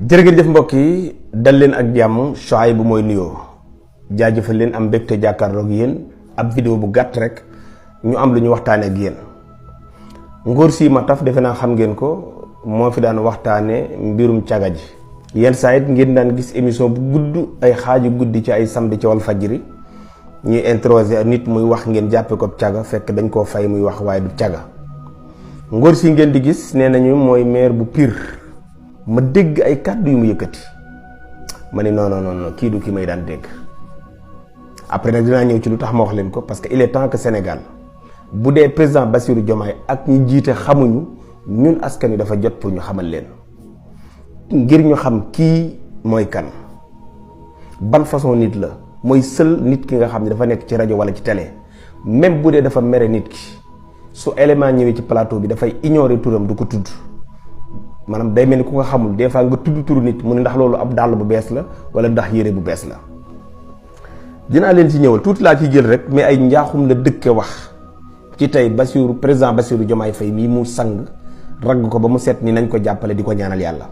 jërëjëf mbokk yi dal leen ak jàmm Souhaïbou mooy nuyoo jaajëfal leen am mbégte jàkkaarloog yéen ab vidéo bu gàtt rek ñu am lu ñu waxtaane ak yéen. Ngor Sy Mataf defe naa xam ngeen ko moo fi daan waxtaane mbirum caga ji yenn saa it ngeen daan gis émission bu gudd ay xaaju guddi ci ay samedi ci Walfadjri ñuy introsé nit muy wax ngeen jàppe ko caga fekk dañ koo fay muy wax waaye du caga. Ngor Sy ngeen di gis nee nañu mooy maire bu Pire. ma dégg ay kàddu yu mu yëkkati ma ne non kii du ki may daan dégg après nag dinaa ñëw ci lu tax ma wax leen ko parce que il est temps que Sénégal bu dee président Bassirou Diomaye ak ñi jiite xamuñu ñun askan wi dafa jot pour ñu xamal leen ngir ñu xam kii mooy kan ban façon nit la mooy seul nit ki nga xam ne dafa nekk ci rajo wala ci télé même bu dee dafa mere nit ki su élément ñëwee ci plateau bi dafay ignorer turam du ko tudd. maanaam day mel ni ku nga xamul des fois nga tudd turu nit mu ne ndax loolu ab dàll bu bees la wala ndax yére bu bees la dinaa leen ci ñëwal tuuti laa ciy jël rek mais ay njaaxum la dëkke wax ci tey président Bassirou Diomaye Faye mii mu sang ragg ko ba mu seet ni nañ ko jàppale di ko ñaanal yàlla.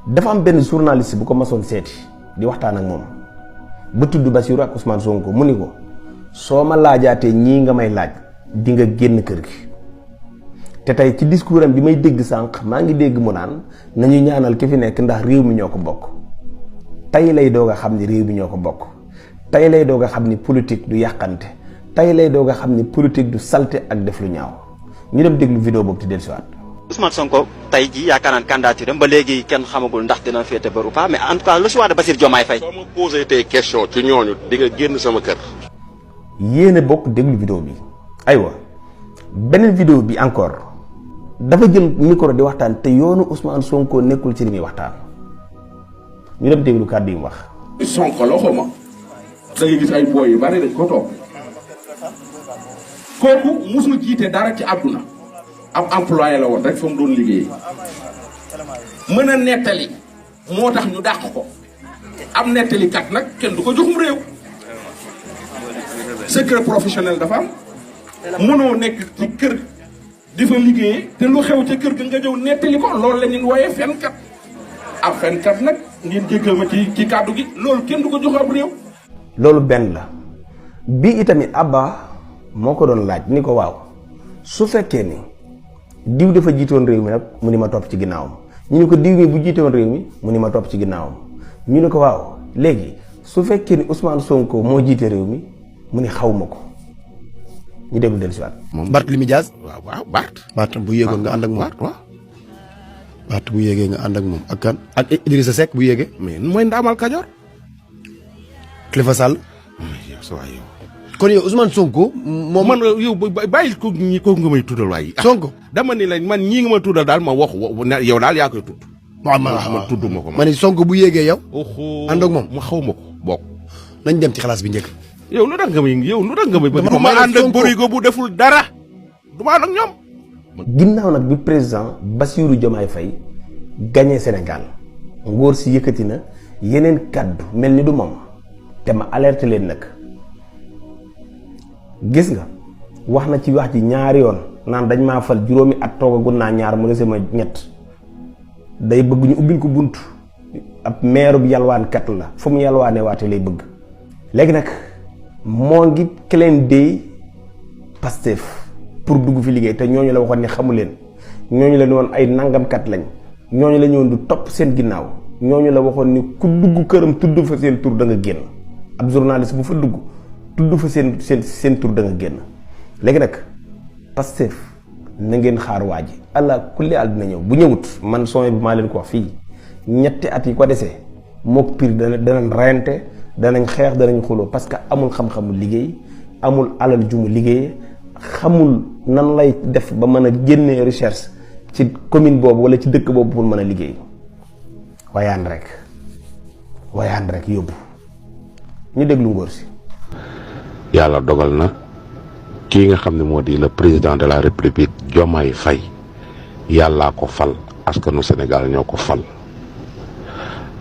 dafa am benn journaliste bu ko masoon seeti di waxtaan ak moom ba tudd Bassirou ak Ousmane Sonko mu ni ko soo ma laajaatee ñii nga may laaj di nga génn kër gi. te tey ci discours am bi may dégg sànq maa ngi dégg mu naan nañu ñaanal ki fi nekk ndax réew mi ñoo ko bokk tey lay doog a xam ni réew mi ñoo ko bokk tey lay doog a xam ni politique du yàqante tey lay doog a xam ni politique du salte ak def lu ñaaw ñu dem déglu vidéo boobu ti dellusiwaat. Ousmane Sonko tey jii yaakaar naan candidature am ba léegi kenn xamagul ndax dina féete bër ou pas mais en tout cas le choix de Bassirou Diomaye Faye. soo ma posé tey question ci ñooñu di nga génn sama kër. yéen a bokk déglu vidéo bi aywa beneen vidéo bi encore. dafa jël micro di waxtaan te yoonu Ousmane Sonko nekkul ci li muy waxtaan ñu dem déglu kàddu yi mu wax. Sonko la xaw ma da ngay gis ay booy yu bari dañ ko toog kooku musul jiite dara ci àdduna ab employé la woon rek fa mu doon liggéey mën a nettali moo tax ñu dàq ko am nettalikat nag kenn du ko joxum réew secret professionnel dafa am mënoo nekk ci kër. di fa liggéeyee te lu xew ca kër ga nga ñëw nettali ko loolu la ñuy wooyee fenkat ab fenkat nag ngeen jéggal ma ci kàddu gi loolu kenn du ko jox ab réew. loolu benn la bii itamit Abba moo ko doon laaj ni ko waaw su fekkee ni diw dafa jiitoon réew mi nag mu ni ma topp ci ginnaawam ñu ne ko diw mi bu jiitoon réew mi mu ni ma topp ci ginnaawam ñu ne ko waaw léegi su fekkee ni Ousmane Sonko moo jiite réew mi mu ni xaw ma ko. ñu déglu dellusiwaat. moom Barthélémy Dias. waaw Bart. Bart bu yéegoon nga ànd ak moom. Bart bu yéegee nga ànd ak moom ak kan. ak Idrissa Seck bu yéegee. mais mooy Ndaamal Kajoor. Khalifa Sall. kon yow Ousmane Sonko. moom man yow bàyyil ko nga may tuddal waaye. Sonko dama ni la man ñii nga ma tuddal daal ma wax yow daal yaa koy tudd. waaw man tudd ma ko ma ni Sonko bu yéegee yow. ànd ak moom ma xaw ma ko bokk. nañ dem ci xalaas bi njëkk. yow lu tax nga may bëgg ma ànd ak borigo bu deful dara du ma ànd ak ñoom. ginnaaw nag bi président Bassirou Diomaye Faye gagné Sénégal Ngor Sy yëkkati na yeneen kàddu mel ni du moom te ma alerte leen nag gis nga wax na ci wax ji ñaari yoon naan dañ maa fal juróomi at toogagul naa ñaar mu dese ma ñett day bëgg ñu ubbil ko bunt ab meeru bi yalwaankat la fu mu yalwaanee waate lay bëgg léegi nag moo ngi cleen dey Pastef pour dugg fi liggéey te ñooñu la waxoon ne xamu leen ñooñu la woon ay nangamkat lañ ñooñu la ñëwoon du topp seen ginnaaw ñooñu la waxoon ni ku dugg këram tudd fa seen tur da nga génn ab journaliste bu fa dugg tudd fa seen tur da nga génn léegi nag Pastef na ngeen xaar waa ji allah kulli àll dina ñëw bu ñëwut man sooy bu maa leen ko wax fii ñetti at yi ko desee mook Pire danañ reyante danañ xeex danañ xuloo parce que amul xam-xamu liggéey amul alal ju mu liggéey xamul nan lay def ba mën a génnee recherche ci commune boobu wala ci dëkk boobu pour mën a liggéey wayaan rek yóbbu ñu déglu Ngor Sy. yàlla dogal na kii nga xam ne moo di le président de la république Diomaye Faye yàllaa ko fal askanu Sénégal ñoo ko fal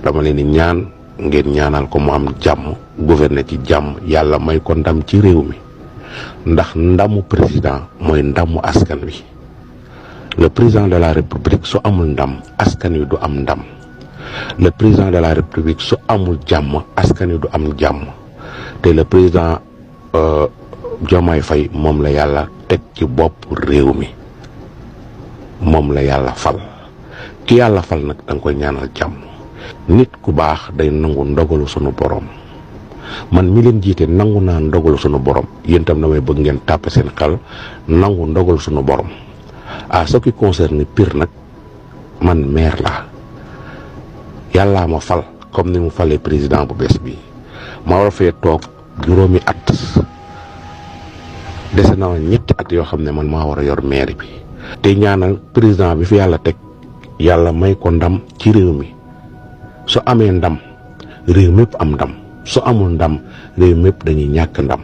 dama leen di ñaan ngeen ñaanal ko mu am jàmm gouverner ci jàmm yàlla may ko ndam ci réew mi ndax ndamu président mooy ndamu askan wi le président de la république su amul ndam askan wi du am ndam le président de la république su amul jàmm askan wi du am jàmm te le président Diomaye Faye moom la yàlla teg ci bopp réew mi moom la yàlla fal ki yàlla fal nag da nga koy ñaanal jàmm. nit ku baax day nangu ndogalu sunu borom man mi leen jiite nangu naa ndogalu sunu borom yéen tam damay bëgg ngeen tàppe seen xel nangu ndogalu sunu borom à ce qui concerne Pire nag man maire la yàllaa ma fal comme ni mu falee président bu bees bi ma war a fee toog juróomi at dese na ñetti at yoo xam ne man maa war a yor maire bi te ñaanal président bi fi yàlla teg yàlla may ko ndam ci réew mi su amee ndam réew mépp am ndam su amul ndam réew mépp dañuy ñàkk ndam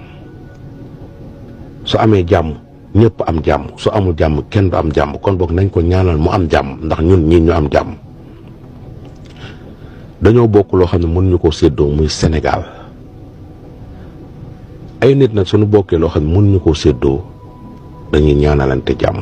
su amee jàmm ñëpp am jàmm su amul jàmm kenn du am jàmm kon boog nañ ko ñaanal mu am jàmm ndax ñun ñii ñu am jàmm dañoo bokk loo xam ne mënuñu koo séddoo muy Sénégal ay nit nag suñu bokkee loo xam ne mënuñu koo séddoo dañuy ñaanalante jàmm